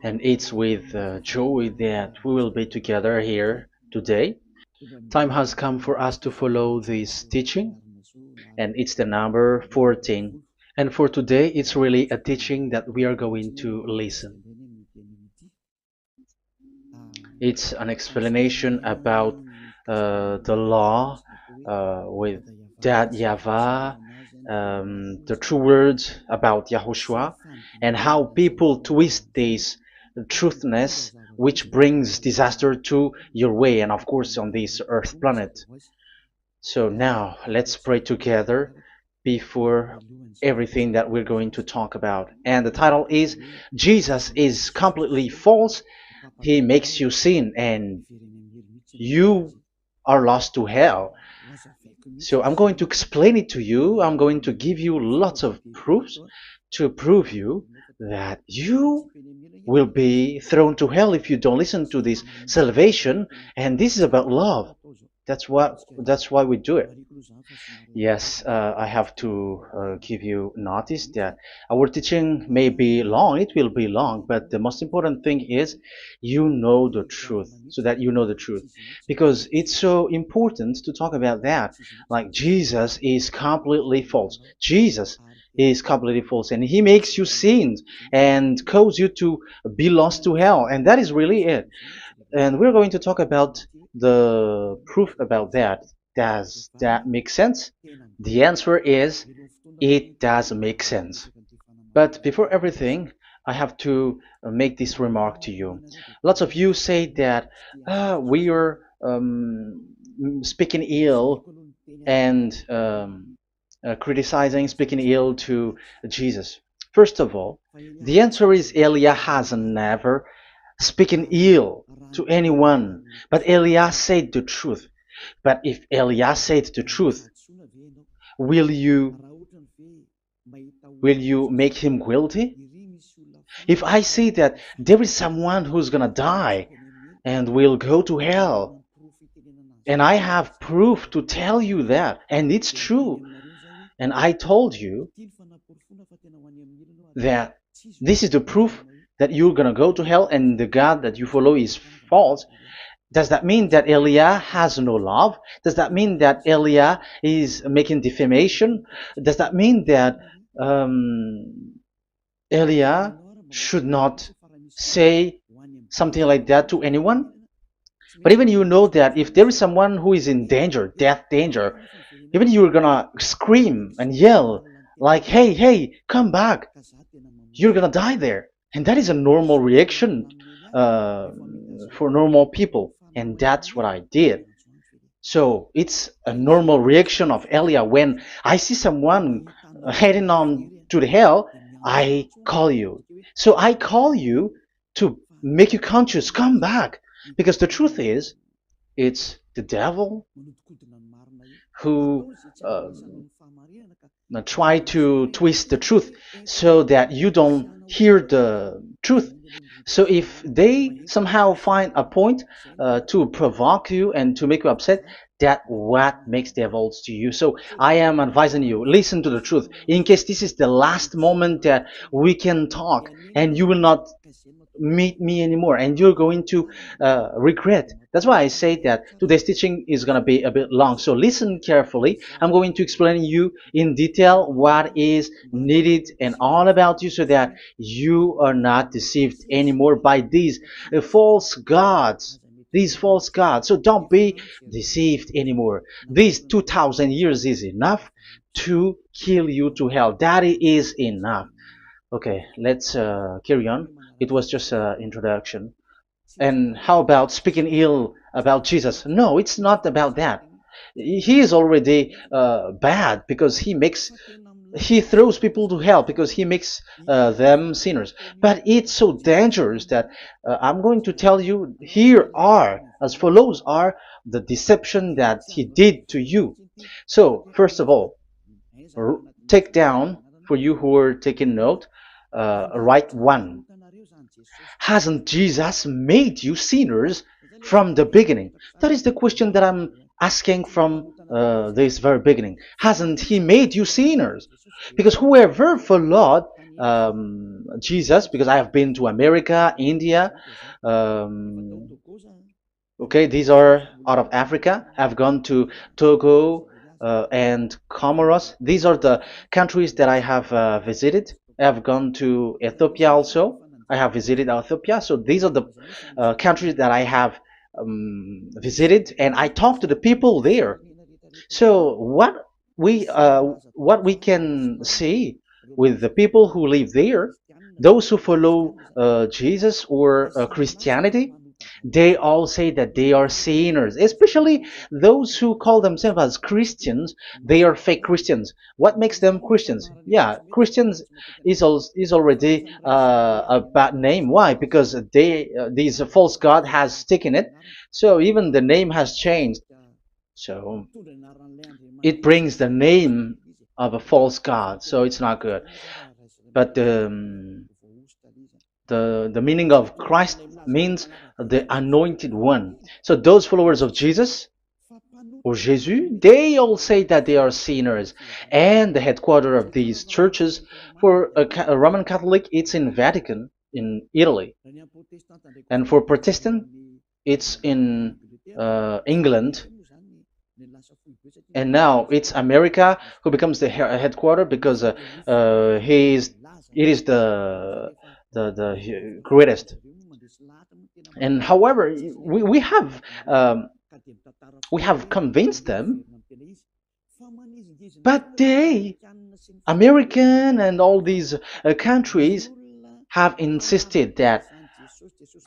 And it's with joy that we will be together here today. Time has come for us to follow this teaching, and it's the number 14. And for today, it's really a teaching that we are going to listen. It's an explanation about the law with that YAHVAH, the true words about YAHOSHUAH, and how people twist this truthness which brings disaster to your way and of course on this earth planet. So now let's pray together before everything that we're going to talk about. And the title is Jesus is completely false. He makes you sin and you are lost to hell. So I'm going to explain it to you. I'm going to give you lots of proofs to prove you that you will be thrown to hell if you don't listen to this salvation. And this is about love. That's why we do it. Yes, I have to give you notice that our teaching may be long, it will be long, but the most important thing is you know the truth, so that you know the truth. Because it's so important to talk about that. Like Jesus is completely false. Jesus is completely false, and he makes you sin and cause you to be lost to hell, and that is really it. And we're going to talk about the proof about that. Does that make sense? The answer is it does make sense. But before everything, I have to make this remark to you. Lots of you say that we are speaking ill and criticizing, speaking ill to Jesus. First of all, the answer is Eliah has never speaking ill to anyone, but Elias said the truth. But if Elias said the truth, will you make him guilty? If I say that there is someone who's gonna die and will go to hell, and I have proof to tell you that, and it's true, and I told you that this is the proof that you're gonna go to hell and the God that you follow is false, does that mean that Eliah has no love? Does that mean that Eliah is making defamation? Does that mean that um, Eliah should not say something like that to anyone? But even you know that if there is someone who is in danger, death danger, even you're gonna scream and yell like, hey, hey, come back. You're gonna die there. And that is a normal reaction uh, for normal people. And that's what I did. So it's a normal reaction of Elia when I see someone heading on to the hell, I call you. So I call you to make you conscious, come back. Because the truth is, it's the devil who try to twist the truth so that you don't hear the truth. So if they somehow find a point to provoke you and to make you upset, that what makes devils to you. So I am advising you, listen to the truth. In case this is the last moment that we can talk and you will not meet me anymore and you're going to regret. That's why I say that today's teaching is going to be a bit long, so listen carefully. I'm going to explain you in detail what is needed and all about you so that you are not deceived anymore by these false gods, so don't be deceived anymore. These 2000 years is enough to kill you to hell. That is enough. Okay, let's carry on. It was just an introduction. And how about speaking ill about Jesus? No, it's not about that. He is already bad because he throws people to hell because he makes them sinners. But it's so dangerous that I'm going to tell you here are as follows are the deception that he did to you. So first of all, take down for you who are taking note. Write one. Hasn't Jesus made you sinners from the beginning? That is the question that I'm asking from this very beginning. Hasn't he made you sinners? Because whoever followed Jesus, because I have been to America, India. Um, okay, these are out of Africa. I've gone to Togo and Comoros. These are the countries that I have visited. I've gone to Ethiopia also. I have visited Ethiopia. So these are the countries that I have visited, and I talked to the people there. So what we can see with the people who live there, those who follow Jesus or Christianity, they all say that they are sinners, especially those who call themselves as Christians. They are fake Christians. What makes them Christians? Yeah, Christians is already a bad name. Why? Because these false god has taken it. So even the name has changed. So it brings the name of a false god. So it's not good. But the meaning of Christ means the anointed one. So those followers of Jesus or Jesus, they all say that they are sinners. And the headquarters of these churches, for a Roman Catholic, it's in Vatican in Italy, and for Protestant, it's in England. And now it's America who becomes the headquarter because he is it is the greatest. And however, we have convinced them, but they, American and all these countries, have insisted that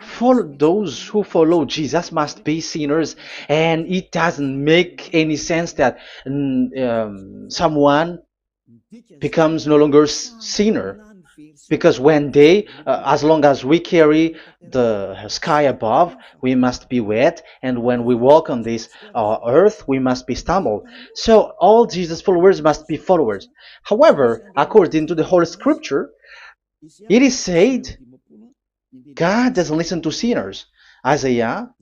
for those who follow Jesus must be sinners, and it doesn't make any sense that someone becomes no longer sinner, because when they, as long as we carry the sky above, we must be wet, and when we walk on this earth, we must be stumbled. So all Jesus followers must be followers. However, according to the Holy Scripture, it is said God doesn't listen to sinners. Isaiah,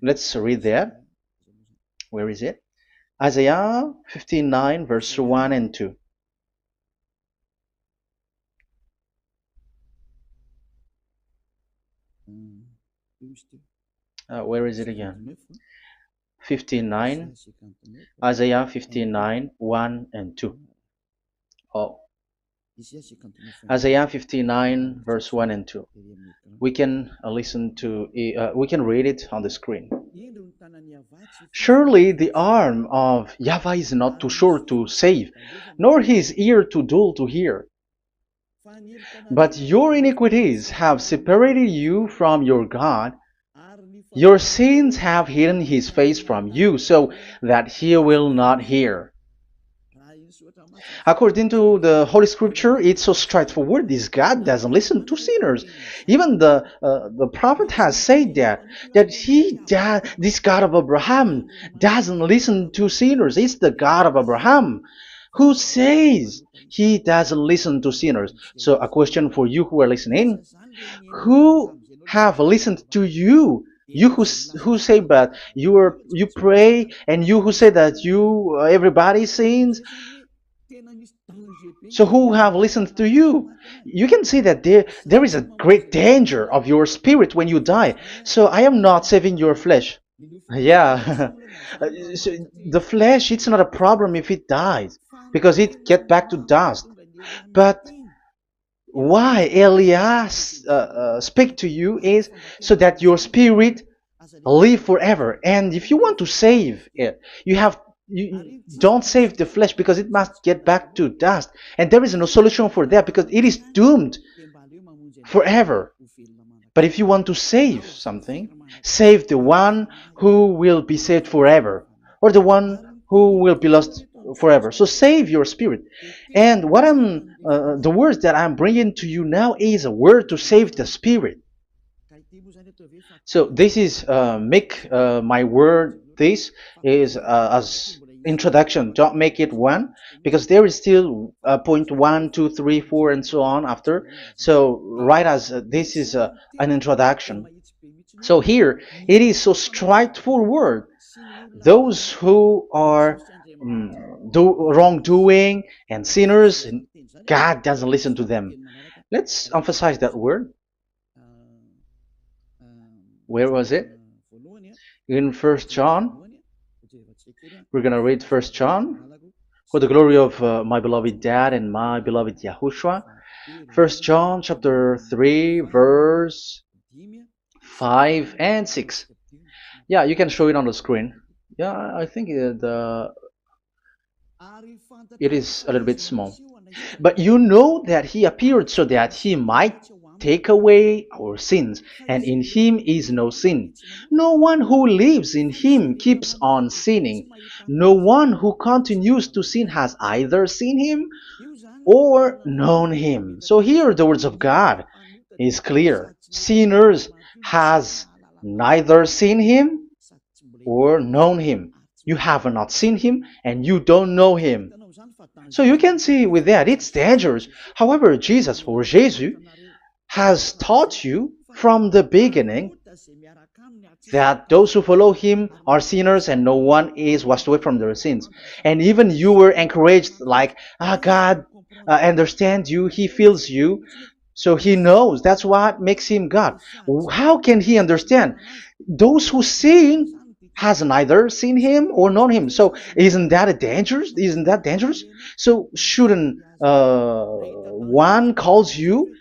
let's read that. Where is it? Isaiah 59, verse 1 and 2. Where is it again? 59, Isaiah 59, 1 and 2. Oh, Isaiah 59, verse 1 and 2. We can we can read it on the screen. Surely the arm of Yahweh is not too short to save, nor his ear too dull to hear. But your iniquities have separated you from your God. Your sins have hidden his face from you, so that he will not hear. According to the Holy Scripture, it's so straightforward. This God doesn't listen to sinners. Even the prophet has said that this God of Abraham doesn't listen to sinners. It's the God of Abraham who says he doesn't listen to sinners. So a question for you who are listening: who have listened to you? You who say but you pray, and you who say that you everybody sins. So who have listened to you? You can see that there is a great danger of your spirit when you die. So I am not saving your flesh. Yeah. So the flesh, it's not a problem if it dies, because it get back to dust. But why Elias speak to you is so that your spirit live forever. And if you want to save it, you don't save the flesh, because it must get back to dust, and there is no solution for that because it is doomed forever. But if you want to save something, save the one who will be saved forever, or the one who will be lost forever. So save your spirit. And the words that I'm bringing to you now is a word to save the spirit. So this is make my word. This is as introduction. Don't make it one, because there is still point 1, 2, 3, 4, and so on after. So write as this is an introduction. So here it is so straightforward. Those who are wrongdoing and sinners, God doesn't listen to them. Let's emphasize that word. Where was it? In First John. We're gonna read First John. For the glory of my beloved Dad and my beloved Yahushua. First John chapter 3 verse 5 and 6. Yeah, you can show it on the screen. Yeah, I think it is a little bit small. But you know that he appeared so that he might take away our sins, and in him is no sin. No one who lives in him keeps on sinning. No one who continues to sin has either seen him or known him. So here the words of God is clear. Sinners has neither seen him or known him. You have not seen him and you don't know him. So you can see with that it's dangerous. However, Jesus or Jesus has taught you from the beginning that those who follow him are sinners and no one is washed away from their sins. And even you were encouraged like, God understands you, he feels you, so he knows. That's what makes him God. How can he understand? Those who sin has neither seen him or known him. So isn't that a dangerous? Isn't that dangerous? So shouldn't one calls you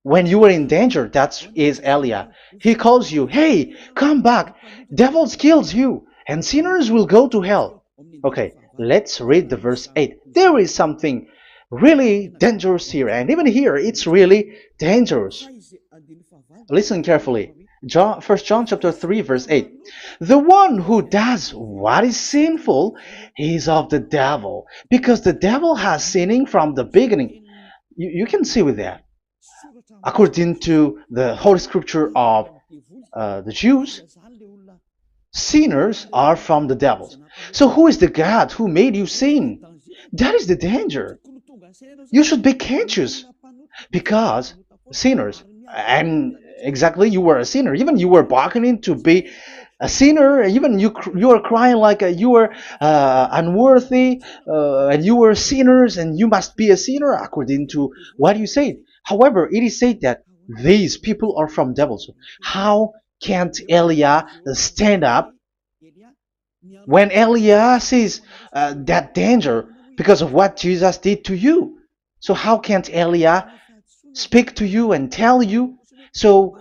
when you were in danger? That is Elia. He calls you, hey, come back. Devils kills you, and sinners will go to hell. Okay, let's read the verse 8. There is something really dangerous here, and even here it's really dangerous. Listen carefully. First John chapter 3 verse 8. The one who does what is sinful is of the devil, because the devil has sinning from the beginning. You can see with that. According to the Holy Scripture of the Jews, sinners are from the devils. So who is the God who made you sin? That is the danger. You should be conscious, because sinners, and exactly you were a sinner, even you were bargaining to be a sinner, even you are crying like you were unworthy, and you were sinners and you must be a sinner according to what you said. However, it is said that these people are from devils. How can't Elia stand up when Elia sees that danger because of what Jesus did to you? So how can't Elia speak to you and tell you? So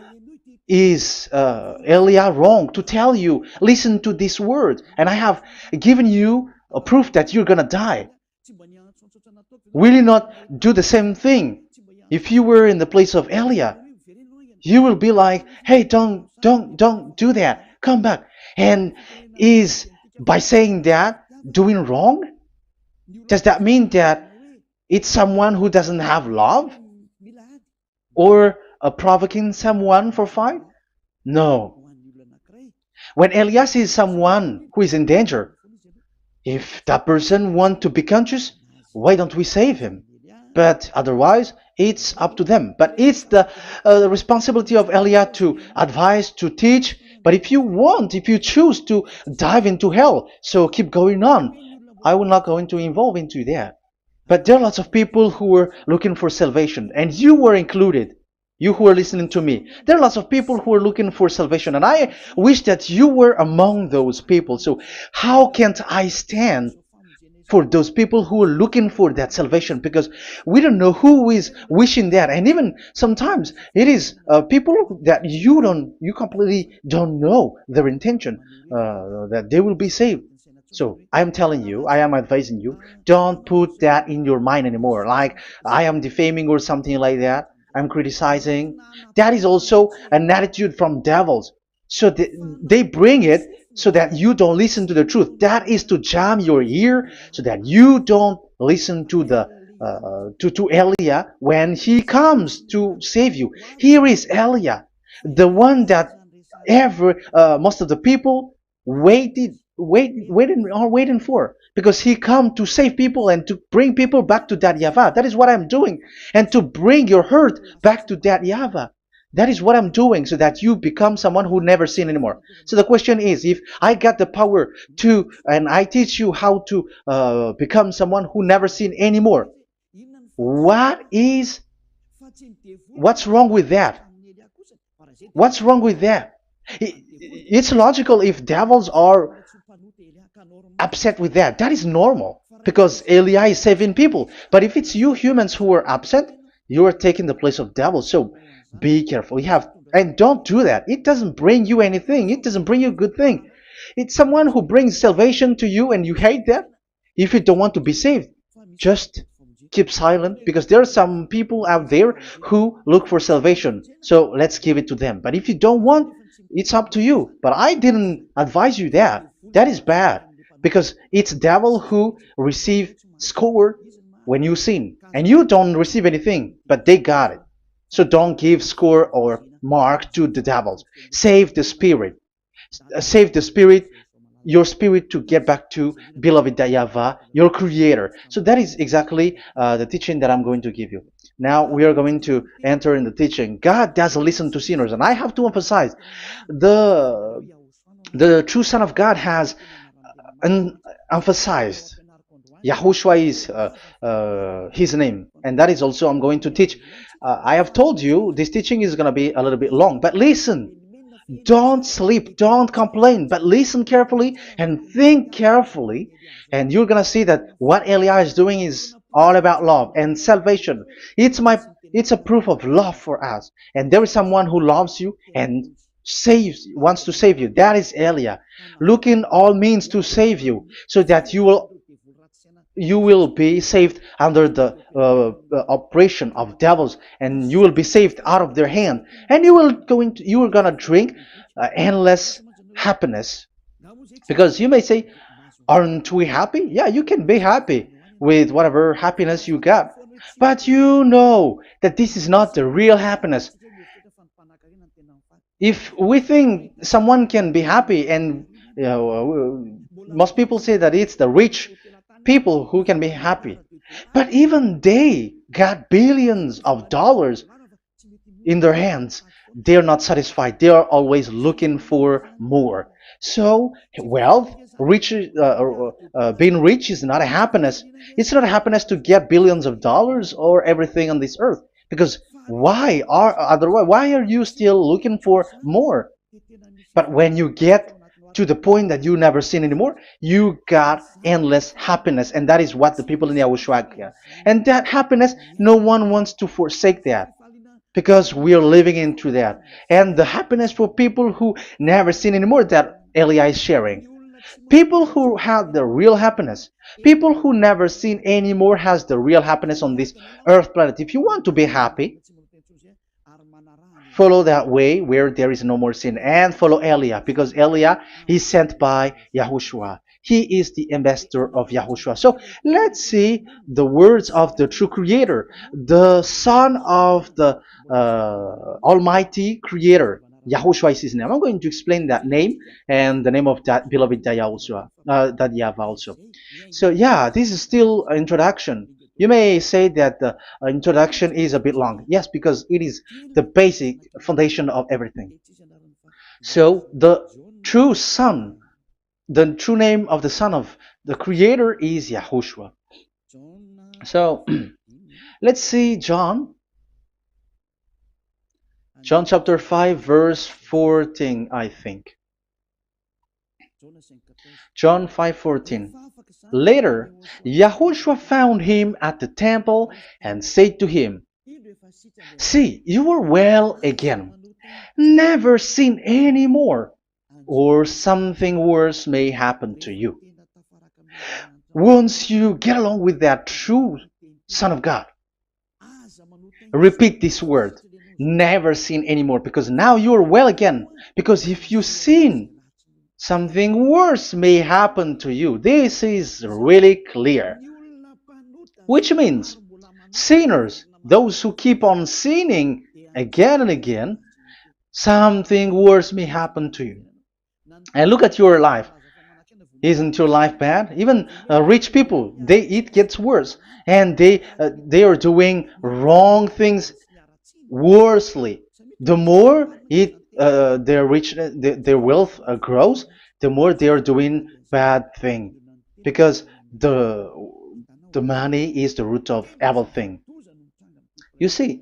is Elia wrong to tell you, listen to this word, and I have given you a proof that you're gonna die? Will you not do the same thing? If you were in the place of Elia, you will be like, hey, don't do that, come back. And is by saying that doing wrong? Does that mean that it's someone who doesn't have love, or provoking someone for fight? No. When Elias sees someone who is in danger, if that person wants to be conscious, why don't we save him? But otherwise, it's up to them. But it's the responsibility of Elia to advise, to teach. But if you choose to dive into hell, so keep going on. I will not go into involve into that. But there are lots of people who were looking for salvation, and you were included. You who are listening to me, there are lots of people who are looking for salvation, and I wish that you were among those people. So how can't I stand for those people who are looking for that salvation? Because we don't know who is wishing that, and even sometimes it is people that you completely don't know their intention, that they will be saved. So I am telling you, I am advising you, don't put that in your mind anymore, like I am defaming or something like that. I'm criticizing. That is also an attitude from devils. So they bring it so that you don't listen to the truth. That is to jam your ear so that you don't listen to the to Elia when he comes to save you. Here is Elia, the one that most of the people waiting for, because he come to save people and to bring people back to that YAHVAH. That is what I'm doing, and to bring your hurt back to that YAHVAH. That is what I'm doing, so that you become someone who never sin anymore. So the question is, if I got the power to, and I teach you how to become someone who never sin anymore, What is what's wrong with that? What's wrong with that? It's logical if devils are upset with that. That is normal because Eli is saving people. But if it's you humans who are upset, you are taking the place of devils. So be careful. You have and don't do that. It doesn't bring you anything. It doesn't bring you a good thing. It's someone who brings salvation to you and you hate that. If you don't want to be saved, just keep silent because there are some people out there who look for salvation. So let's give it to them. But if you don't want, it's up to you. But I didn't advise you that. That is bad because it's devil who receive score when you sin and you don't receive anything, but they got it. So don't give score or mark to the devils. Save the spirit. Save the spirit, your spirit to get back to beloved Yahweh, your creator. So that is exactly the teaching that I'm going to give you. Now we are going to enter in the teaching. God doesn't listen to sinners, and I have to emphasize the the true Son of God has emphasized. Yahushua is his name, and that is also I'm going to teach. I have told you this teaching is going to be a little bit long, but listen. Don't sleep, don't complain, but listen carefully and think carefully, and you're gonna see that what Elia is doing is all about love and salvation. It's a proof of love for us, and there is someone who loves you and wants to save you. That is Elia, looking all means to save you, so that you will be saved under the oppression of devils, and you will be saved out of their hand, and you are gonna drink endless happiness. Because you may say, aren't we happy? Yeah, you can be happy with whatever happiness you got, but you know that this is not the real happiness. If we think someone can be happy, and most people say that it's the rich people who can be happy, but even they got billions of dollars in their hands, they're not satisfied. They are always looking for more. So wealth, being rich is not a happiness. It's not a happiness to get billions of dollars or everything on this earth. Because why are you still looking for more? But when you get to the point that you never sin anymore, you got endless happiness, and that is what the people in Yahushua get. And that happiness, no one wants to forsake that because we are living into that. And the happiness for people who never sin anymore that Elia is sharing. People who have the real happiness, people who never sin anymore has the real happiness on this earth planet. If you want to be happy, follow that way where there is no more sin and follow Elia because Elia is sent by Yahushua. He is the ambassador of Yahushua. So let's see the words of the true creator, the son of the almighty creator. Yahushua is his name. I'm going to explain that name and the name of that beloved Yahushua, that Yahweh also. So yeah, this is still an introduction. You may say that the introduction is a bit long. Yes, because it is the basic foundation of everything. So the true son, the true name of the son of the creator is Yahushua. So let's see John chapter 5 verse 14, I think. John 5:14. Later, Yahushua found him at the temple and said to him, "See, you are well again. Never sin any more, or something worse may happen to you." Once you get along with that true Son of God, repeat this word. Never sin anymore, because now you are well again. Because if you sin, something worse may happen to you. This is really clear. Which means sinners, those who keep on sinning again and again, something worse may happen to you. And look at your life. Isn't your life bad? Even rich people, it gets worse, and they are doing wrong things worsely. The more their rich their wealth grows, the more they are doing bad thing, because the money is the root of everything. You see,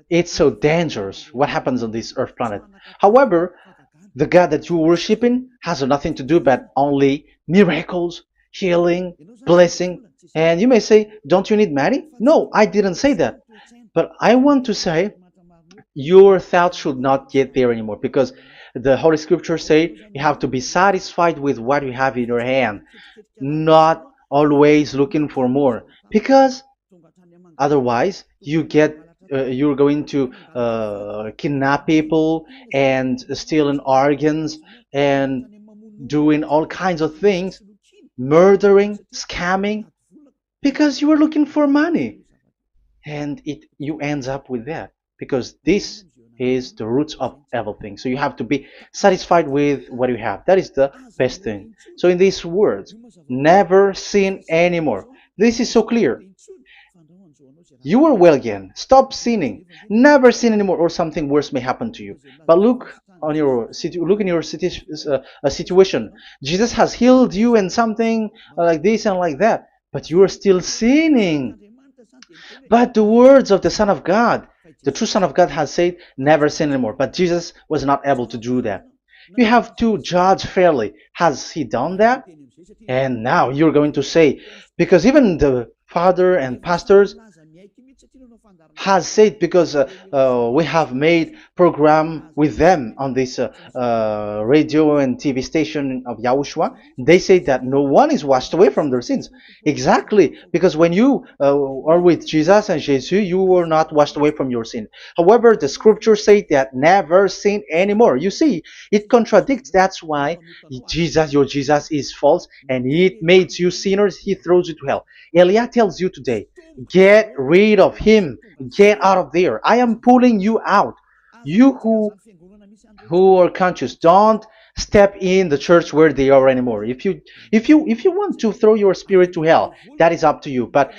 it's so dangerous what happens on this earth planet. However, the God that you're worshiping has nothing to do but only miracles, healing, blessing. And you may say, don't you need money? No, I didn't say that. But I want to say your thoughts should not get there anymore because the Holy Scriptures say you have to be satisfied with what you have in your hand, not always looking for more. Because otherwise, you're going to kidnap people and stealing organs and doing all kinds of things, murdering, scamming, because you are looking for money, and it you ends up with that because this is the roots of everything. So you have to be satisfied with what you have. That is the best thing. So in these words, never sin anymore. This is so clear. You are well again. Stop sinning. Never sin anymore, or something worse may happen to you. But look in your situation. Jesus has healed you and something like this and like that, but you are still sinning. But the words of the Son of God, the true Son of God, has said, "Never sin anymore." But Jesus was not able to do that. You have to judge fairly. Has he done that? And now you're going to say, because even the father and pastors has said, because we have made program with them on this radio and TV station of Yahushua, they say that no one is washed away from their sins. Exactly, because when you are with Jesus and Jesus, you were not washed away from your sin. However, the scriptures say that never sin anymore. You see, it contradicts. That's why your Jesus is false, and it makes you sinners. He throws you to hell. Elia tells you today, get rid of him. Get out of there. I am pulling you out. You who are conscious, don't step in the church where they are anymore. If you want to throw your spirit to hell, that is up to you. But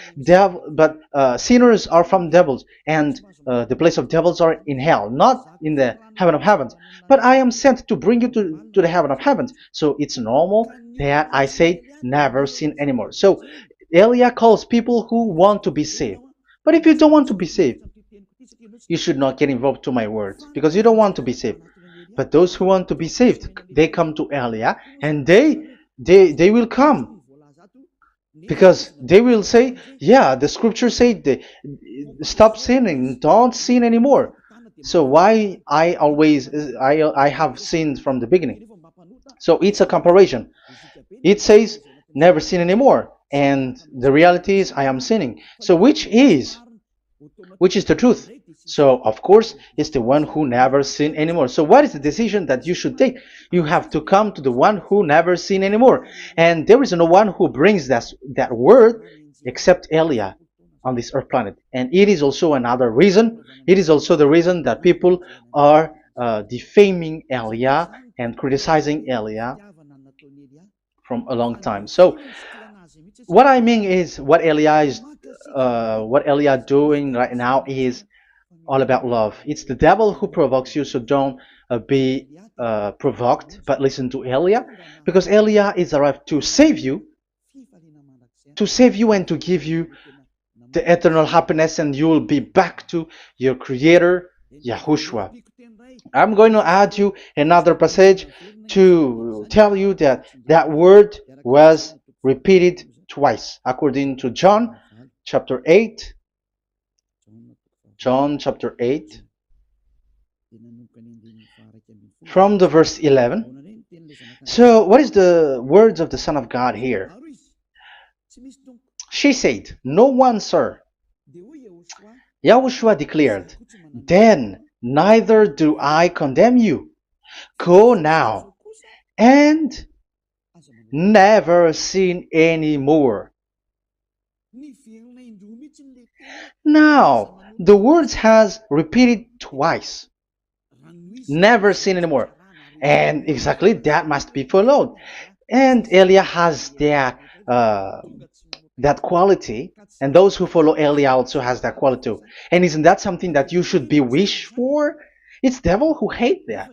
sinners are from devils, and the place of devils are in hell, not in the heaven of heavens. But I am sent to bring you to the heaven of heavens. So it's normal that I say never sin anymore. So Elia calls people who want to be saved. But if you don't want to be saved, you should not get involved to my words because you don't want to be saved. But those who want to be saved, they come to Elia, and they will come because they will say, yeah, the scriptures say stop sinning, don't sin anymore. So why I have sinned from the beginning. So it's a comparison. It says never sin anymore, and the reality is I am sinning. So which is the truth? So of course it's the one who never sin anymore. So what is the decision that you should take? You have to come to the one who never sin anymore, and there is no one who brings that word except Elia on this earth planet. And it is also another reason. It is also the reason that people are defaming Elia and criticizing Elia from a long time. So what I mean is what Elia doing right now is all about love. It's the devil who provokes you, so don't be provoked, but listen to Elia, because Elia is arrived to save you and to give you the eternal happiness, and you will be back to your Creator, Yahushua. I'm going to add you another passage to tell you that that word was repeated twice, according to John chapter 8. John chapter 8, from the verse 11. So, what is the words of the Son of God here? She said, "No one, sir." Yahushua declared, "Then neither do I condemn you. Go now and never sin any more." Now, the words has repeated twice. Never sin anymore. And exactly that must be followed. And Elia has that quality, and those who follow Elia also has that quality too. And isn't that something that you should be wish for? It's devil who hate that.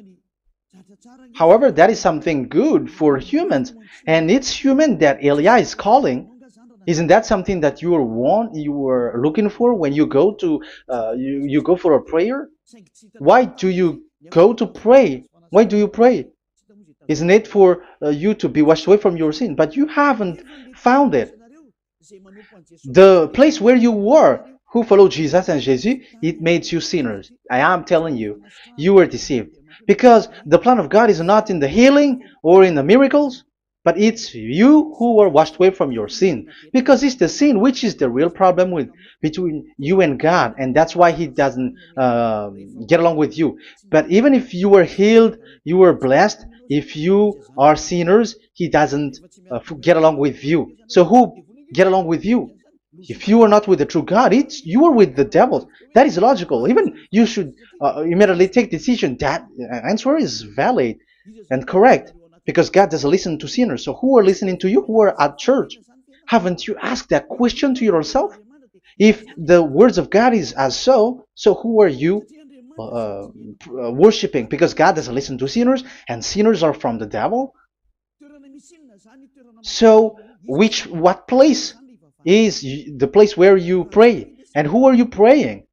However, that is something good for humans, and it's human that Elia is calling. Isn't that something that you were looking for when you go to you go for a prayer? Why do you go to pray? Why do you pray? Isn't it for you to be washed away from your sin? But you haven't found it. The place where you were, who followed Jesus and Jesus, it made you sinners. I am telling you, you were deceived. Because the plan of God is not in the healing or in the miracles, but it's you who were washed away from your sin. Because it's the sin which is the real problem with between you and God, and that's why He doesn't get along with you. But even if you were healed, you were blessed. If you are sinners, He doesn't get along with you. So who get along with you? If you are not with the true God, it's you are with the devil. That is logical. Even you should immediately take decision. That answer is valid and correct because God doesn't listen to sinners. So who are listening to you? Who are at church? Haven't you asked that question to yourself? If the words of God is as so who are you worshiping? Because God doesn't listen to sinners, and sinners are from the devil. So, what place is the place where you pray? And who are you praying?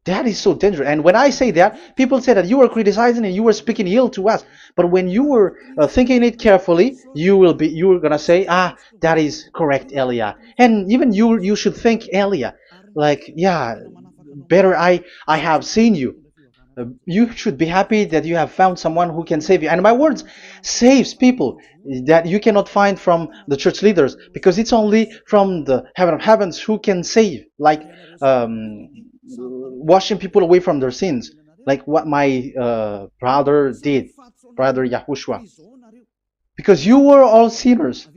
That is so dangerous. And when I say that, people say that you are criticizing and you are speaking ill to us. But when you were thinking it carefully, you are gonna say, ah, that is correct, Elia. And even you should think, Elia, like, yeah, better I have seen you. You should be happy that you have found someone who can save you. And my words saves people that you cannot find from the church leaders because it's only from the heaven of heavens who can save, like washing people away from their sins, like what my brother did, brother Yahushua. Because you were all sinners.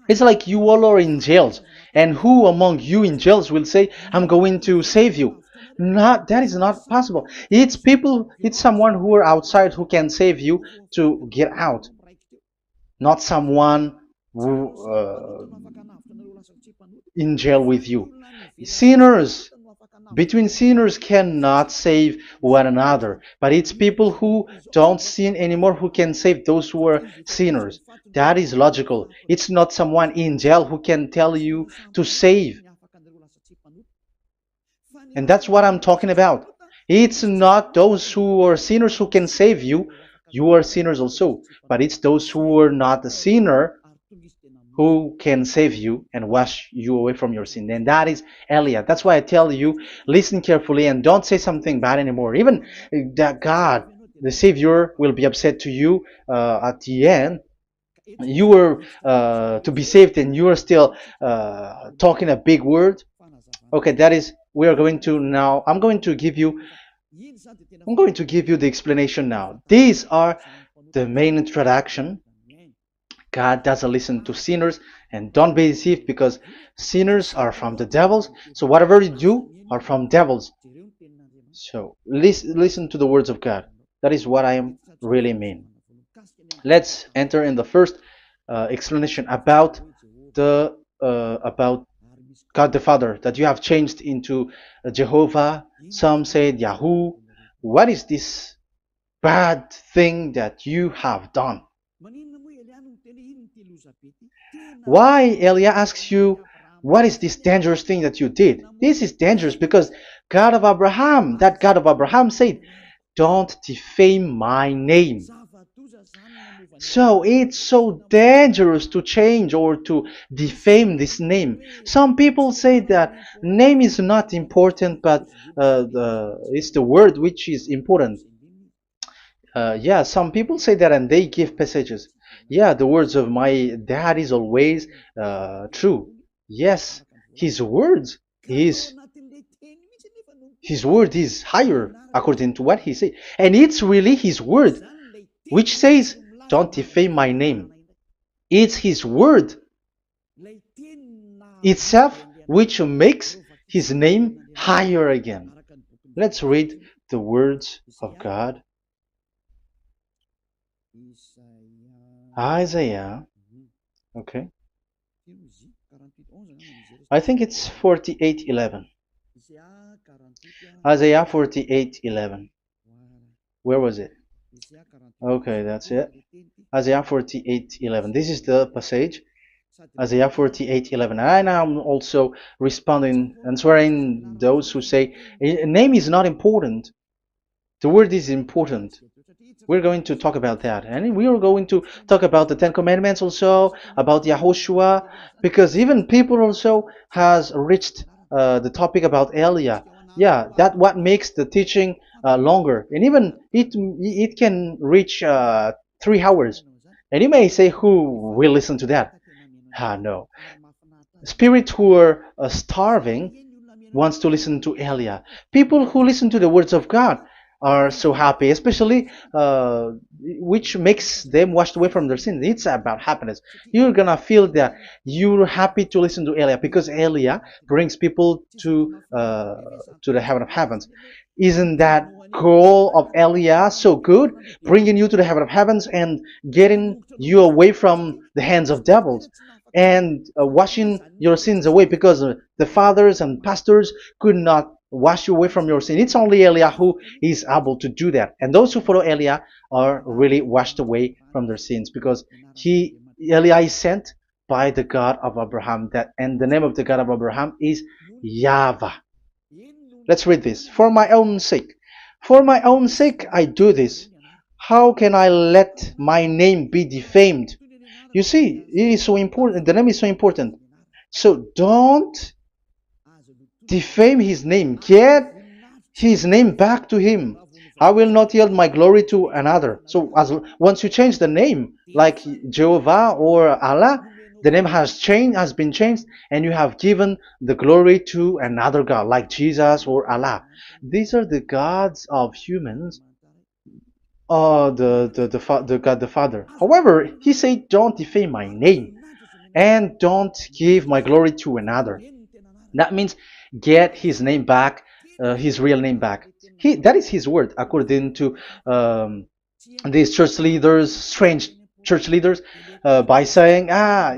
It's like you all are in jails. And who among you in jails will say, I'm going to save you? Not that is not possible. It's people, it's someone who are outside who can save you to get out. Not someone who in jail with you. Sinners, between sinners cannot save one another, but it's people who don't sin anymore who can save those who are sinners. That is logical. It's not someone in jail who can tell you to save. And that's what I'm talking about. It's not those who are sinners who can save you. You are sinners also. But it's those who are not a sinner who can save you and wash you away from your sin. And that is Elia. That's why I tell you, listen carefully and don't say something bad anymore. Even that God, the Savior, will be upset to you at the end. You were to be saved and you are still talking a big word. Okay, that is, we are going to now, I'm going to give you the explanation now. These are the main introduction. God doesn't listen to sinners, and don't be deceived because sinners are from the devils. So whatever you do are from devils. So listen to the words of God. That is what I am really mean. Let's enter in the first explanation about about God the Father that you have changed into Jehovah. Some said Yahoo. What is this bad thing that you have done? Why Elia asks you, what is this dangerous thing that you did? This is dangerous because God of Abraham, that God of Abraham said, don't defame my name. So it's so dangerous to change or to defame this name. Some people say that name is not important, but it's the word which is important. Yeah, some people say that and they give passages. Yeah, the words of my dad is always true. Yes, his words, his word is higher according to what he said. And it's really his word which says, don't defame my name. It's his word itself which makes his name higher again. Let's read the words of God. Isaiah, okay. I think it's 48:11. Isaiah 48:11. Where was it? Okay, that's it. Isaiah 48:11. This is the passage. Isaiah 48:11. And I'm also responding, answering those who say a name is not important. The word is important. We're going to talk about that. And we are going to talk about the Ten Commandments also, about Yahushua, because even people also has reached the topic about Elia. Yeah, that what makes the teaching longer. And even it can reach 3 hours. And you may say, who will listen to that? Ah, no. Spirits who are starving wants to listen to Elia. People who listen to the words of God are so happy, especially which makes them washed away from their sins. It's about happiness. You're gonna feel that you're happy to listen to Elia because Elia brings people to the heaven of heavens. Isn't that goal of Elia so good, bringing you to the heaven of heavens and getting you away from the hands of devils? And washing your sins away because the fathers and pastors could not wash you away from your sin. It's only Elia who is able to do that. And those who follow Elia are really washed away from their sins because Elia is sent by the God of Abraham. That and the name of the God of Abraham is YAHVAH. Let's read this. For my own sake. For my own sake I do this. How can I let my name be defamed? You see, it is so important. The name is so important. So don't defame his name. Get his name back to him. I will not yield my glory to another. So as once you change the name, like Jehovah or Allah, the name has been changed, and you have given the glory to another God, like Jesus or Allah. These are the gods of humans, the God the Father. However, he said, "Don't defame my name, and don't give my glory to another." That means get his name back, his real name back. That is his word, according to these church leaders, strange church leaders, by saying,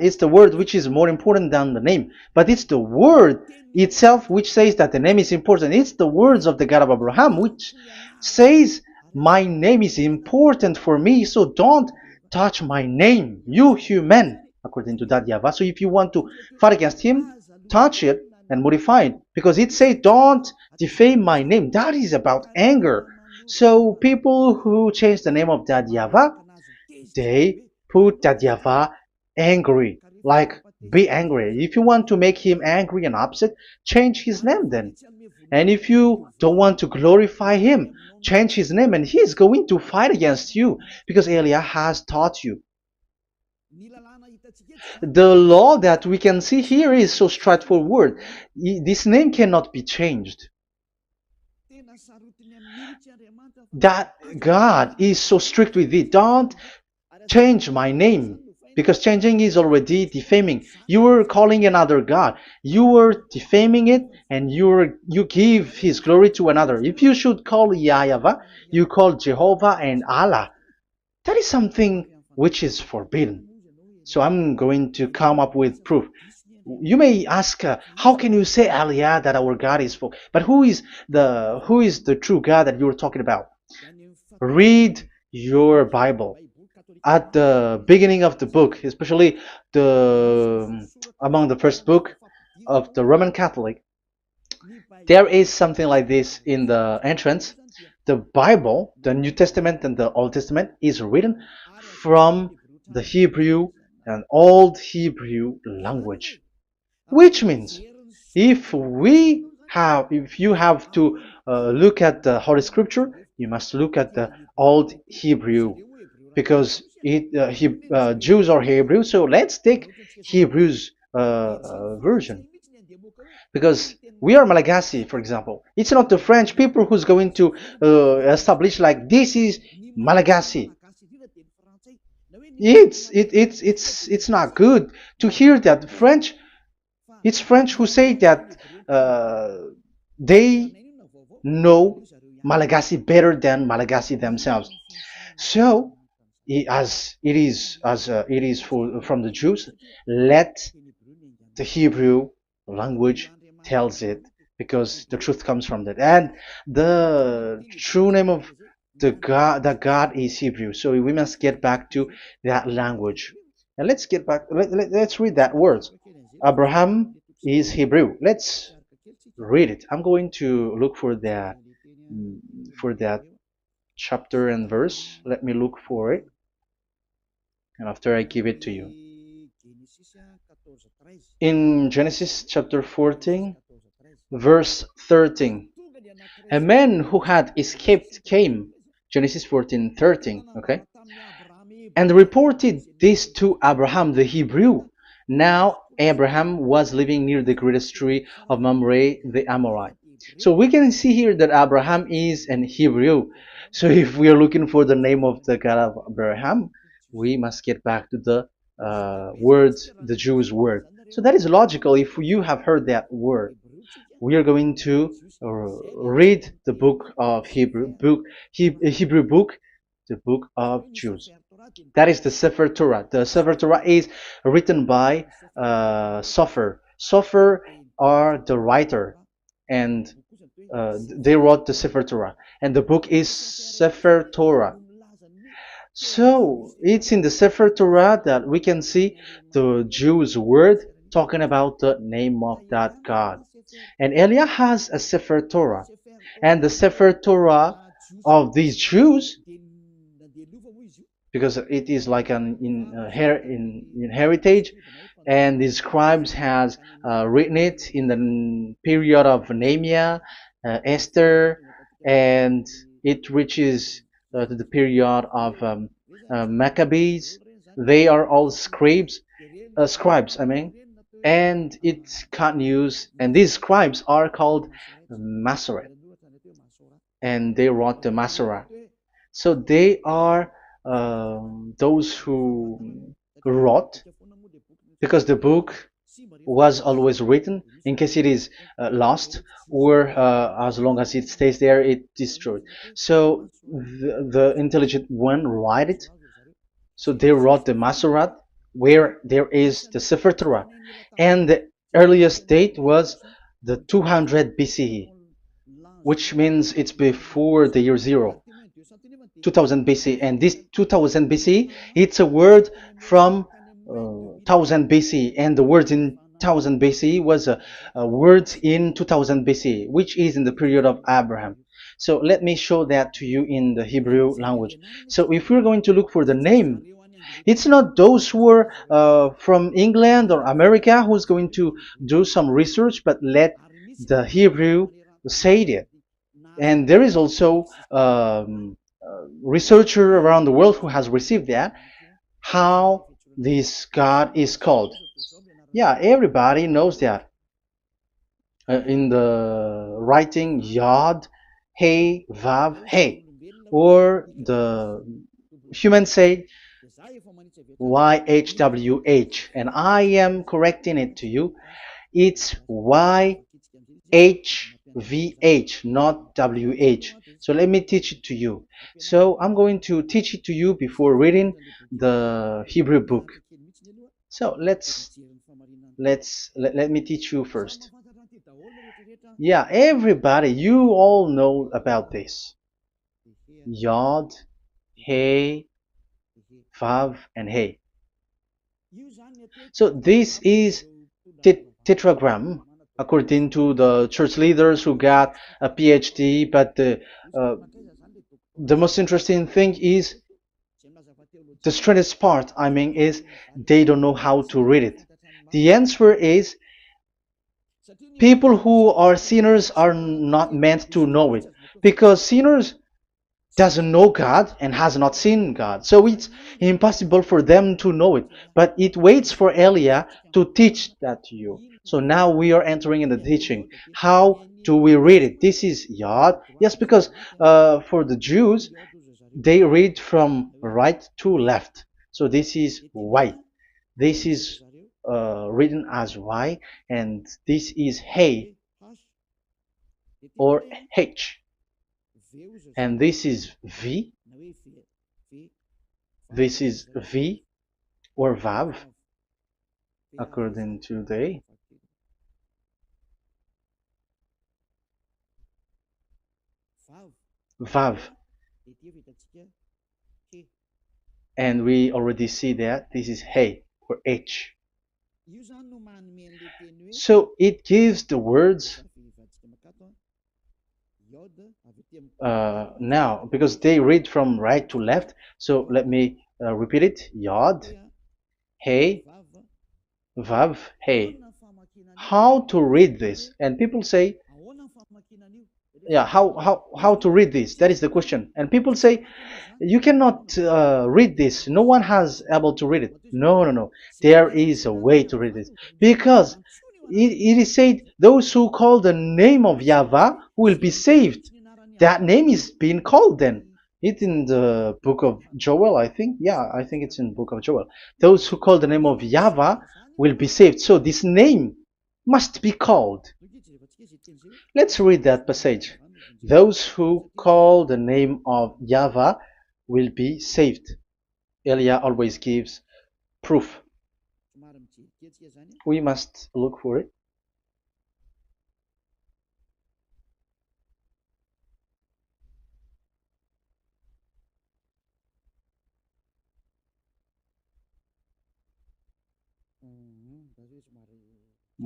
it's the word which is more important than the name. But it's the word itself which says that the name is important. It's the words of the God of Abraham which says, my name is important for me, so don't touch my name, you human, according to that YAHVAH. So if you want to fight against him, touch it and modify it, because it says don't defame my name. That is about anger. So people who change the name of that YAHVAH, they put that YAHVAH angry, like be angry. If you want to make him angry and upset, change his name then. And if you don't want to glorify him, change his name, and he is going to fight against you because Elia has taught you. The law that we can see here is so straightforward. This name cannot be changed. That God is so strict with it. Don't change my name, because changing is already defaming. You are calling another God. You are defaming it, and you give his glory to another. If you should call YAHVAH, you call Jehovah and Allah. That is something which is forbidden. So I'm going to come up with proof. You may ask, how can you say Aliyah that our God is for? But who is the true God that you're talking about? Read your Bible. At the beginning of the book, especially among the first book of the Roman Catholic, there is something like this in the entrance. The Bible, the New Testament and the Old Testament, is written from the Hebrew and Old Hebrew language, which means if you have to look at the Holy Scripture, you must look at the Old Hebrew, because Jews are Hebrew. So let's take Hebrew's version, because we are Malagasy, for example. It's not the French people who's going to establish like this is Malagasy. It's not good to hear that French. It's French who say that they know Malagasy better than Malagasy themselves. So, as it is from the Jews, let the Hebrew language tells it, because the truth comes from that, and the true name of the God is Hebrew. So we must get back to that language. And let's get back. Let's read that word. Abraham is Hebrew. Let's read it. I'm going to look mm, for that chapter and verse. Let me look for it, and after I give it to you. In Genesis chapter 14, verse 13, a man who had escaped came, Genesis 14:13, okay, and reported this to Abraham the Hebrew. Now Abraham was living near the greatest tree of Mamre the Amorite. So we can see here that Abraham is an Hebrew. So if we are looking for the name of the God of Abraham, we must get back to the word, the Jews' word. So that is logical. If you have heard that word, we are going to read the book of Hebrew book, the book of Jews. That is the Sefer Torah. The Sefer Torah is written by Sofer. Sofer are the writer, and they wrote the Sefer Torah, and the book is Sefer Torah. So it's in the Sefer Torah that we can see the Jews' word talking about the name of that God. And Elia has a Sefer Torah, and the Sefer Torah of these Jews, because it is like an in heritage, and the scribes has written it in the period of Nehemiah, Esther, and it reaches to the period of Maccabees. They are all scribes, I mean, and it continues, and these scribes are called Masoret, and they wrote the Masorah. So they are those who wrote, because the book was always written in case it is lost, or as long as it stays there, it destroyed. So the intelligent one write it. So they wrote the Masorat, where there is the Sefer Torah, and the earliest date was the 200 BCE, which means it's before the year zero. 2000 BC, and this 2000 BC, it's a word from 1000 BC, and the word in 1000 BC was a word in 2000 BC, which is in the period of Abraham. So let me show that to you in the Hebrew language. So if we're going to look for the name, it's not those who are from England or America who's going to do some research, but let the Hebrew say it. And there is also researcher around the world who has received that, how this God is called. Yeah, everybody knows that. In the writing Yod, Hey, Vav, Hey, or the human say YHWH, and I am correcting it to you. It's YHVH, not WH. So let me teach it to you. So I'm going to teach it to you before reading the Hebrew book. So let me teach you first. Yeah, everybody, you all know about this. Yod, Hey, Vav, and Hey. So this is tetragram, according to the church leaders who got a PhD. But the most interesting thing is, the strangest part, I mean, is they don't know how to read it. The answer is, people who are sinners are not meant to know it, because sinners doesn't know God and has not seen God. So it's impossible for them to know it. But it waits for Elia to teach that to you. So now we are entering in the teaching. How do we read it? This is Yod. Yes, because for the Jews, they read from right to left. So this is Y. This is written as Y, and this is Hey or H. And this is V. This is V or Vav, according to the Vav. And we already see that this is Hey. or H. So it gives the words now, because they read from right to left. So let me repeat it. Yod, Hey, Vav, Hey. How to read this? And people say, yeah, how to read this? That is the question. And people say, you cannot read this. No one has able to read it. No, no, no. There is a way to read this, because it is said those who call the name of Yahweh will be saved. That name is being called then. It's in the book of Joel, I think. Yeah, I think it's in the book of Joel. Those who call the name of Yahweh will be saved. So this name must be called. Let's read that passage. Those who call the name of Yahweh will be saved. Elia always gives proof. We must look for it.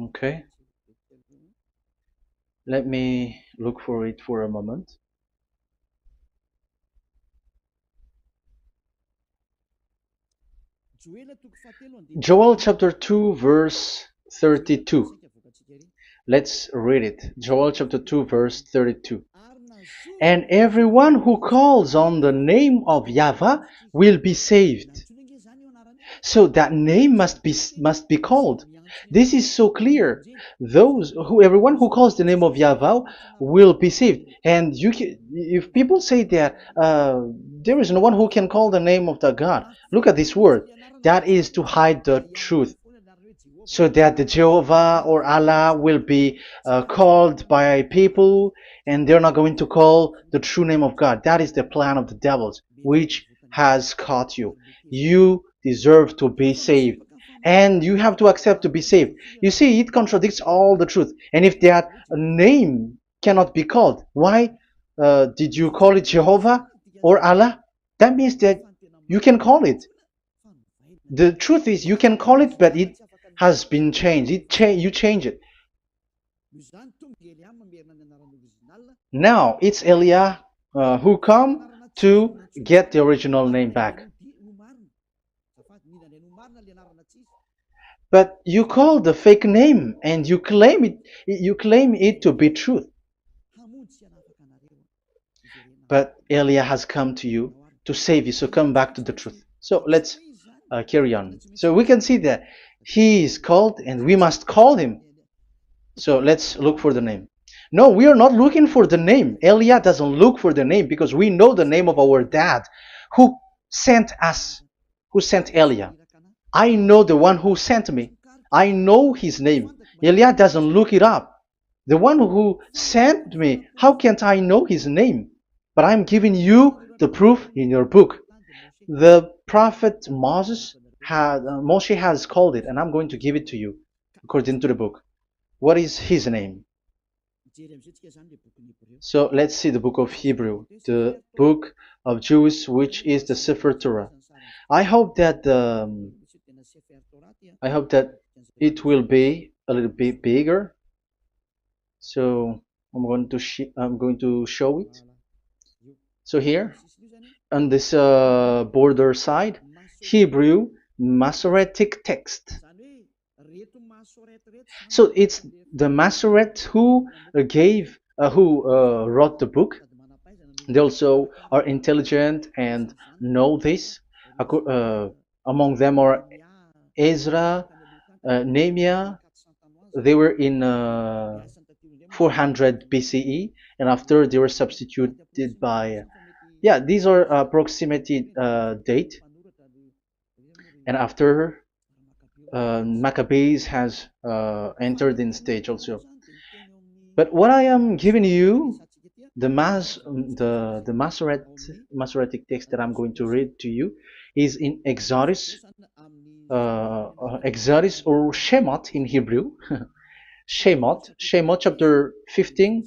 Okay. Let me look for it for a moment. Joel chapter 2 verse 32. Let's read it. Joel chapter 2 verse 32. And everyone who calls on the name of Yahweh will be saved. So that name must be called. This is so clear. Everyone who calls the name of Yahweh will be saved. And if people say that there is no one who can call the name of the God, look at this word. That is to hide the truth, so that the Jehovah or Allah will be called by people, and they're not going to call the true name of God. That is the plan of the devils, which has caught you. You deserve to be saved, and you have to accept to be saved. You see, it contradicts all the truth. And if that name cannot be called, why did you call it Jehovah or Allah? That means that you can call it. The truth is, you can call it, but it has been changed. You change it. Now it's Elia who come to get the original name back. But you call the fake name and you claim it. You claim it to be truth. But Elia has come to you to save you. So come back to the truth. So let's carry on. So we can see that he is called and we must call him. So let's look for the name. No, we are not looking for the name. Elia doesn't look for the name, because we know the name of our dad who sent us, who sent Elia. I know the one who sent me. I know his name. Elia doesn't look it up. The one who sent me, how can't I know his name? But I'm giving you the proof in your book. The prophet Moshe has called it, and I'm going to give it to you according to the book. What is his name? So let's see the book of Hebrew, the book of Jews, which is the Sefer Torah. I hope that it will be a little bit bigger. So I'm going to show it. So here on this border side, Hebrew Masoretic text. So it's the Masoret who wrote the book. They also are intelligent and know this. Among them are Ezra, Nehemiah. They were in 400 BCE, and after they were substituted by, yeah, these are approximated date. And after Maccabees has entered in stage also. But what I am giving you, the Masoretic text that I'm going to read to you, is in Exodus or Shemot in Hebrew. Shemot chapter 15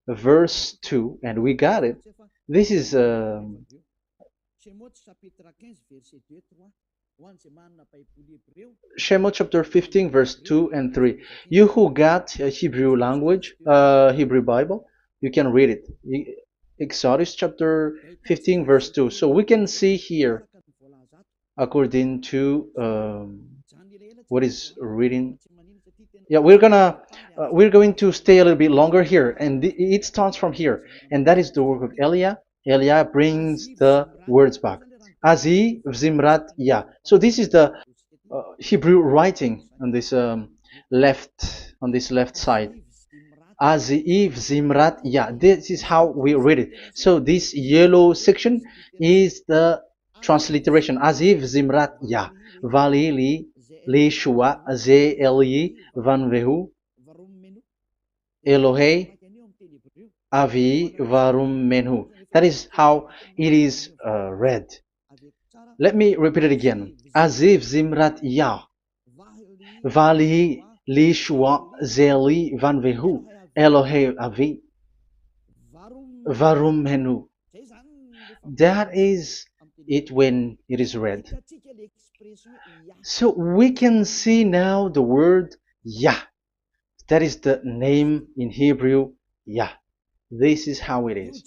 verse 2, and we got it. This is Shemot chapter 15 verse 2 and 3. You who got a Hebrew language, Hebrew Bible, you can read it. Exodus chapter 15 verse 2. So we can see here according to what is reading. Yeah, we're going to stay a little bit longer here, and it starts from here, and that is the work of Eliah. Eliah brings the words back. Azi Zimrat Ya. So this is the Hebrew writing on this left side. Aziv Zimrat Ya. This is how we read it. So this yellow section is the transliteration. Aziv Zimrat Ya. Valili Leshua Ze Eli Van Vehu Elohei Avi Varum Menhu. That is how it is read. Let me repeat it again. Aziv Zimrat Ya. Vali Lishwa Zeli Van Vehu Elohei Avi Varum Menhu. That is it when it is read. So we can see now the word Yah. That is the name in Hebrew, Yah. This is how it is.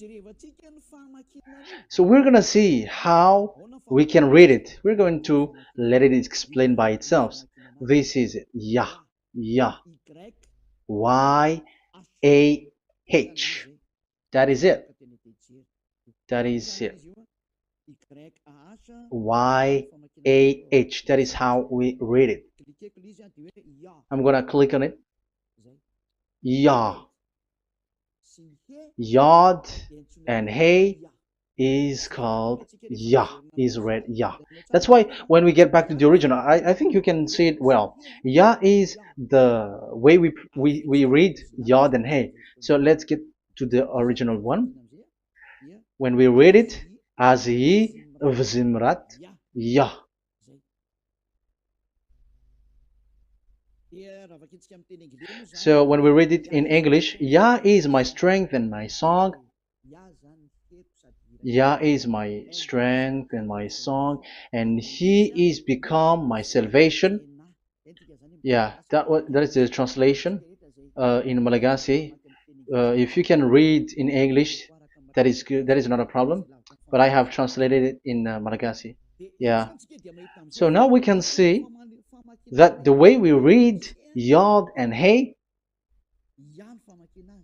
So we're going to see how we can read it. We're going to let it explain by itself. This is it. Yah. Yah. Y-A-H. That is it. That is it. Y-A-H. That is how we read it. I'm going to click on it. Yah. Yod and Hey is called Yah, is read Yah. That's why when we get back to the original, I think you can see it well. Yah is the way we read Yod and Hey. So let's get to the original one. When we read it, Azi Vzimrat Yah. So when we read it in English, Yah is my strength and my song. Yah is my strength and my song, and He is become my salvation. Yeah, that is the translation in Malagasy. If you can read in English, that is good. That is not a problem. But I have translated it in Malagasy. Yeah. So now we can see that the way we read Yod and Hey,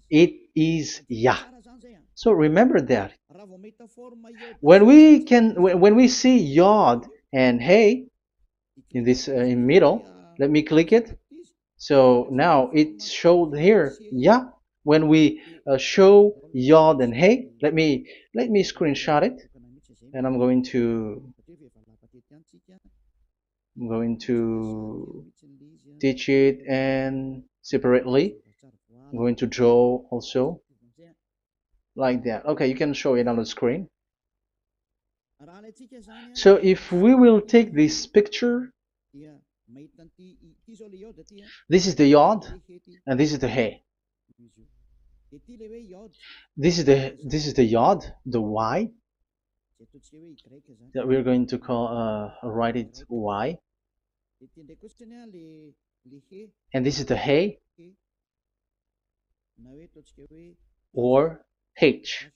it is Yah. So remember that. When we see Yod and Hey in this in middle, let me click it. So now it showed here Yah. When we show Yod and Hey, let me screenshot it, and I'm going to teach it and separately. I'm going to draw also like that. Okay, you can show it on the screen. So if we will take this picture, this is the Yod and this is the Hey. This is the Yod, the Y, that we're going to call write it Y. And this is the Hey or H.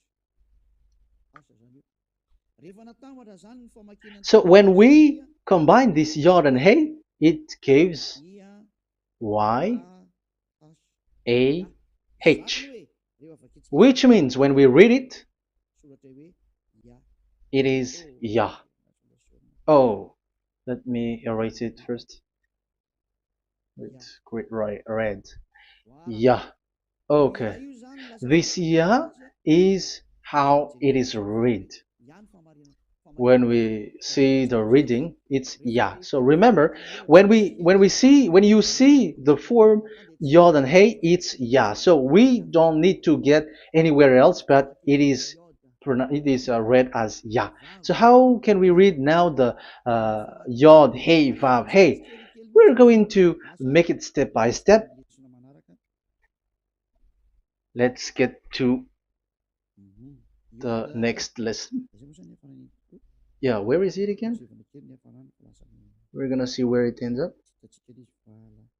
So when we combine this Yod and Hey, it gives Y A H, which means when we read it, it is Yah. Oh, let me erase it first with great red. Yah. Okay. This Yah is how it is read. When we see the reading, it's Yah. So remember, when you see the form Yod and Hey, it's Yah. So we don't need to get anywhere else, but it is read as Yah. So how can we read now the Yod, Hey, Vav, Hey? We're going to make it step by step. Let's get to the next lesson. Yeah, where is it again? We're gonna see where it ends up.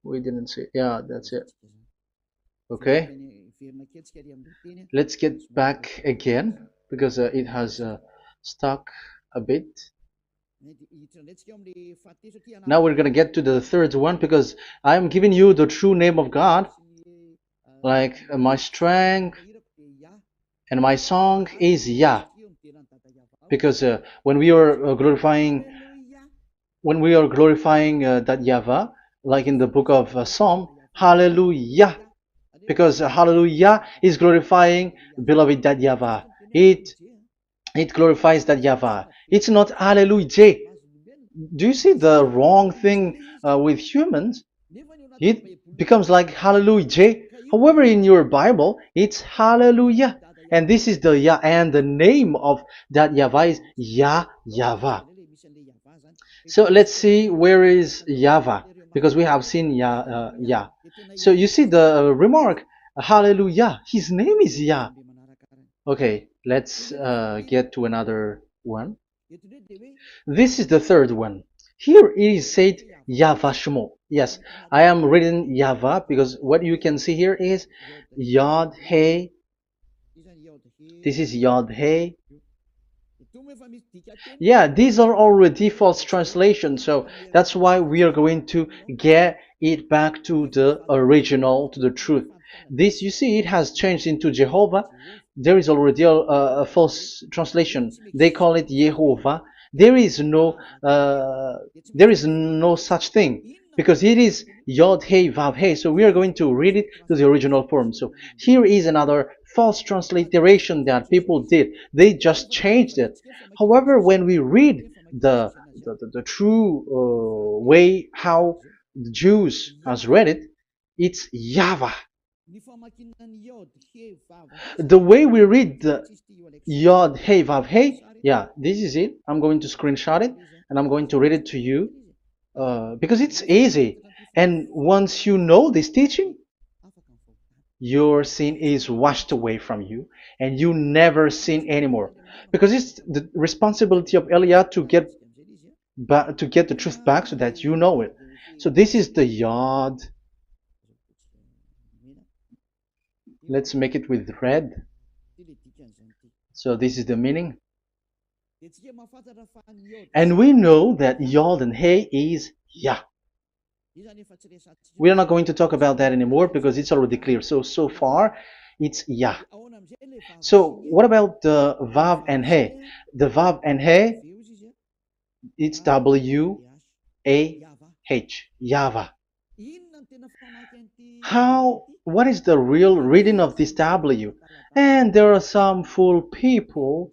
We didn't see. Yeah, that's it. Okay, let's get back again because it has stuck a bit. Now we're gonna get to the third one because I'm giving you the true name of God, like my strength and my song is Yah, because when we are glorifying that Yahweh, like in the book of Psalm, Hallelujah, because Hallelujah is glorifying beloved that Yahweh. It it glorifies that Yahweh. It's not Hallelujah. Do you see the wrong thing with humans? It becomes like Hallelujah. However, in your Bible, it's Hallelujah. And this is the Yah, and the name of that Yahweh is Yahweh. So let's see where is Yahweh, because we have seen Yah. So you see the remark, Hallelujah. His name is Yah. Okay, let's get to another one. This is the third one. Here it is said YAHVAH. Yes, I am reading Yahvah because what you can see here is Yod Hey. This is Yod Hey. Yeah, these are already false translations, so that's why we are going to get it back to the original, to the truth. This, you see, it has changed into Jehovah. There is already a false translation. They call it Yehovah. There is no, uh, there is no such thing because it is Yod Hey Vav Hey. So we are going to read it to the original form. So here is another false transliteration that people did. They just changed it. However, when we read the true way how the Jews has read it, it's Yahweh. The way we read the Yod Hey Vav Hey, yeah, this is it. I'm going to screenshot it and I'm going to read it to you because it's easy. And once you know this teaching, your sin is washed away from you and you never sin anymore. Because it's the responsibility of Eliah to get the truth back so that you know it. So this is the Yod. Let's make it with red. So this is the meaning. And we know that Yod and Hey is Yah. We are not going to talk about that anymore because it's already clear. So far, it's Yah. So what about the Vav and He? The Vav and He, it's W-A-H, Yahvah. What is the real reading of this W? And there are some fool people,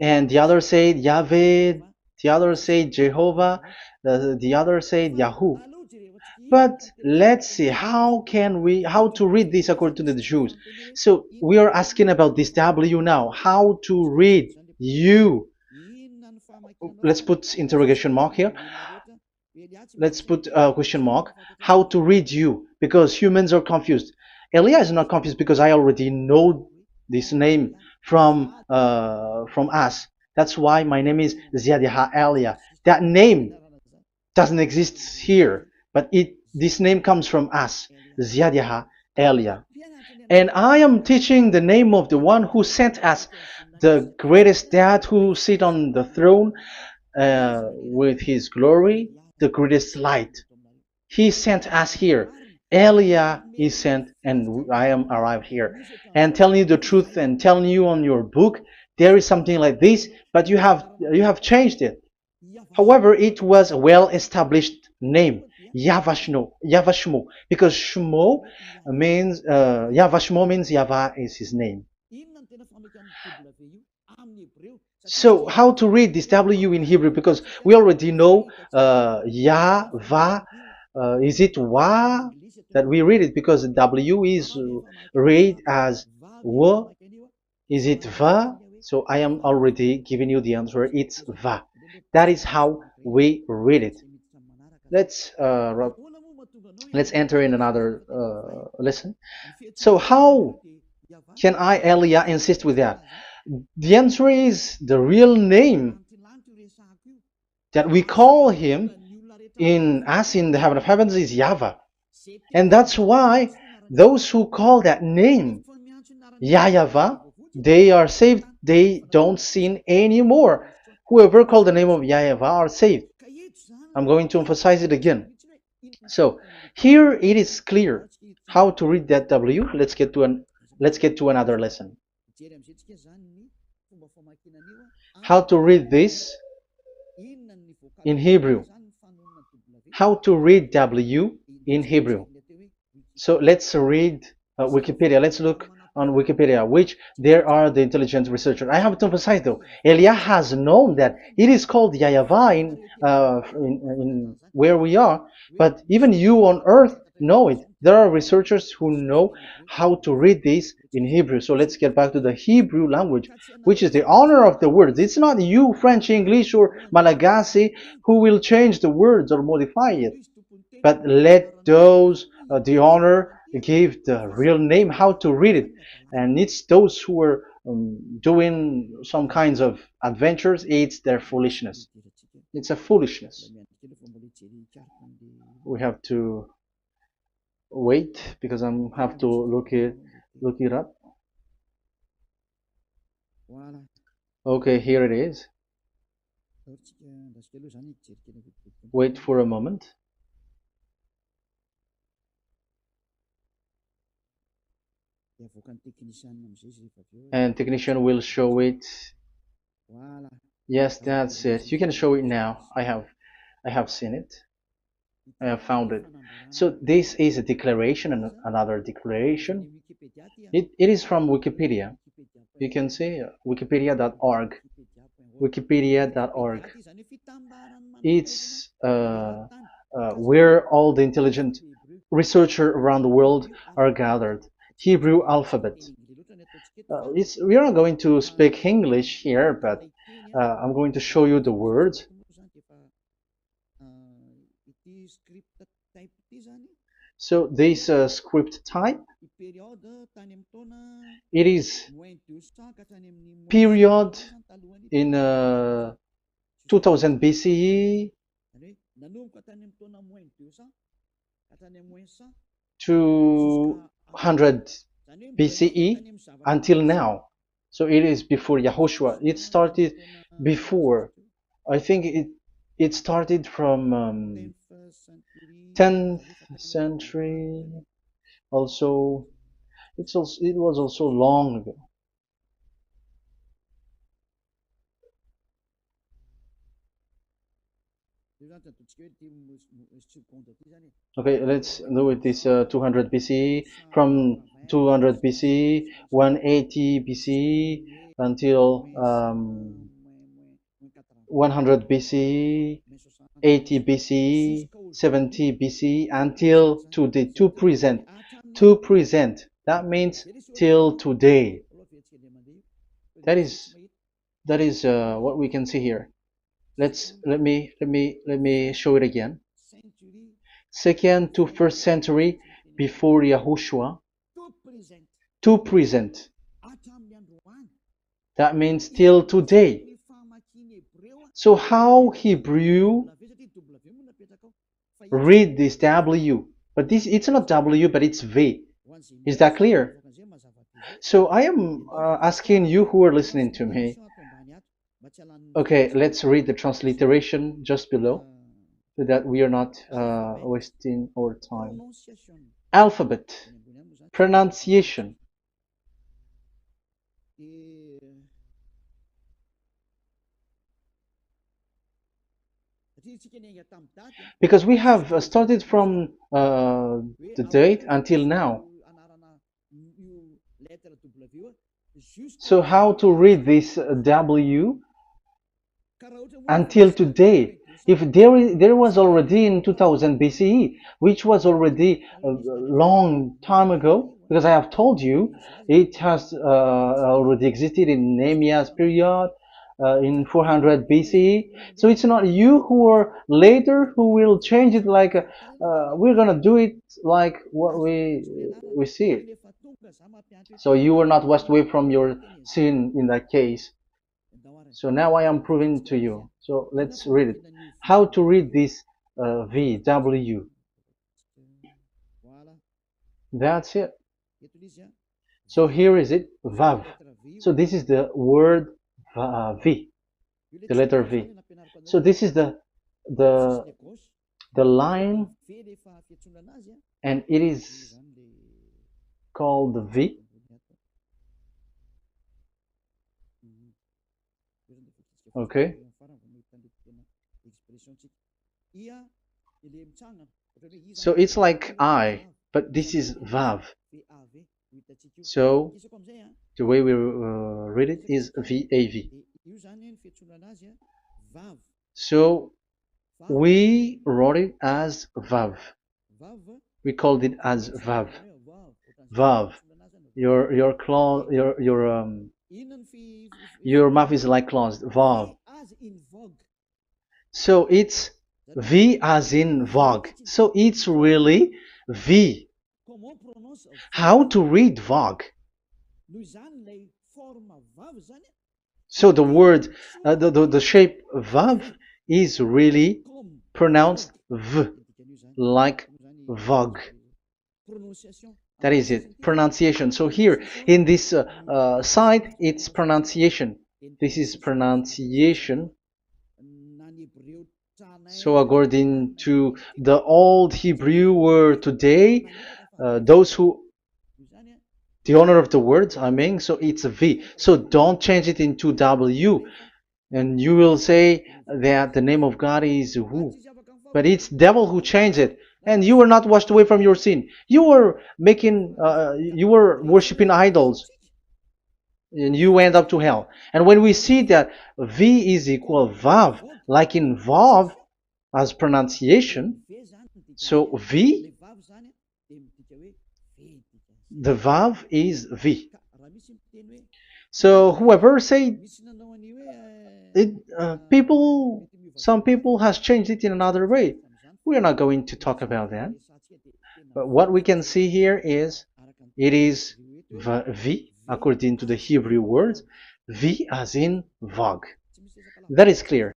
and the others say Yahweh, the others say Jehovah, the others say Yahoo. But let's see how to read this according to the Jews. So we are asking about this W now. How to read you? Let's put interrogation mark here. Let's put a question mark. How to read you? Because humans are confused. Elia is not confused because I already know this name from us. That's why my name is Ziadiha Elia. That name doesn't exist here, but this name comes from us, Ziadiha Elia. And I am teaching the name of the one who sent us, the greatest dad who sit on the throne with his glory, the greatest light. He sent us here. Elia is sent, and I am arrived here. And telling you the truth and telling you on your book, there is something like this, but you have changed it. However, it was a well-established name, YAHVAH, because Shmo means YAHVAH means Yahweh is his name. So how to read this W in Hebrew? Because we already know Yahvah. Is it Wa that we read it? Because W is read as W. Is it Va? So I am already giving you the answer. It's Va. That is how we read it. Let's enter in another lesson. So how can I, Elia, insist with that? The answer is the real name that we call him in as in the heaven of heavens is YAHVAH. And that's why those who call that name YAHVAH, they are saved. They don't sin anymore. Whoever called the name of YAHVAH are saved. I'm going to emphasize it again. So here it is clear how to read that W. Let's get to another lesson. How to read this in Hebrew. How to read W in Hebrew. So let's read Wikipedia. Let's look on Wikipedia, which there are the intelligent researchers. I have to emphasize though, Elia has known that it is called YAHVAH in where we are, but even you on earth know it. There are researchers who know how to read this in Hebrew. So let's get back to the Hebrew language, which is the honor of the words. It's not you, French, English, or Malagasy, who will change the words or modify it. But let those the honor give the real name, how to read it. And it's those who are doing some kinds of adventures, it's their foolishness. It's a foolishness. We have to wait because I have to look it up. Okay, here it is. Wait for a moment. And technician will show it. Yes, that's it. You can show it now. I have seen it. I have found it. So this is a declaration and another declaration. It is from Wikipedia. You can see wikipedia.org. Wikipedia.org. It's where all the intelligent researchers around the world are gathered. Hebrew alphabet. We are not going to speak English here, but I'm going to show you the words. So this script type, it is period in 2000 BCE to 100 BCE until now. So it is before Yahushua. It started before. I think it started from 10th century. Also, it was also long ago. Okay, let's do it this 200 BCE, from 200 BCE, 180 BCE until 100 BCE, 80 BCE, 70 BCE until today, to present. To present. That means till today. That is what we can see here. Let me show it again. Second to first century before Yahushua. To present. That means till today. So how Hebrew read this W? But it's not W, but it's V. Is that clear? So I am asking you who are listening to me. Okay, let's read the transliteration just below, so that we are not wasting our time. Alphabet, pronunciation. Because we have started from the date until now. So how to read this W until today? If there was already in 2000 BCE, which was already a long time ago, because I have told you it has already existed in Nehemiah's period, in 400 BCE. So it's not you who are later who will change it, like we're gonna do it like what we see it. So you were not washed away from your sin in that case. So now I am proving to you. So let's read it. How to read this V, W. That's it. So here is it, VAV. So this is the word V, the letter V. So this is the line, and it is called the V. Okay. So it's like I, but this is VAV. So the way we read it is VAV. So we wrote it as VAV. We called it as VAV. VAV. Your mouth is like closed. VAV. So it's V as in Vogue. So it's really V. How to read Vogue? So the word, the shape Vav is really pronounced V, like Vogue. That is it, pronunciation. So here in this side, it's pronunciation. This is pronunciation. So according to the old Hebrew word today, those who, the owner of the words, I mean, so it's a V. So don't change it into W. And you will say that the name of God is who? But it's devil who changed it. And you were not washed away from your sin. You were you were worshiping idols. And you went up to hell. And when we see that V is equal Vav, like in Vav, as pronunciation, so V, the Vav is V. So whoever say it, some people has changed it in another way. We are not going to talk about that. But what we can see here is it is V according to the Hebrew words, V as in Vogue. That is clear.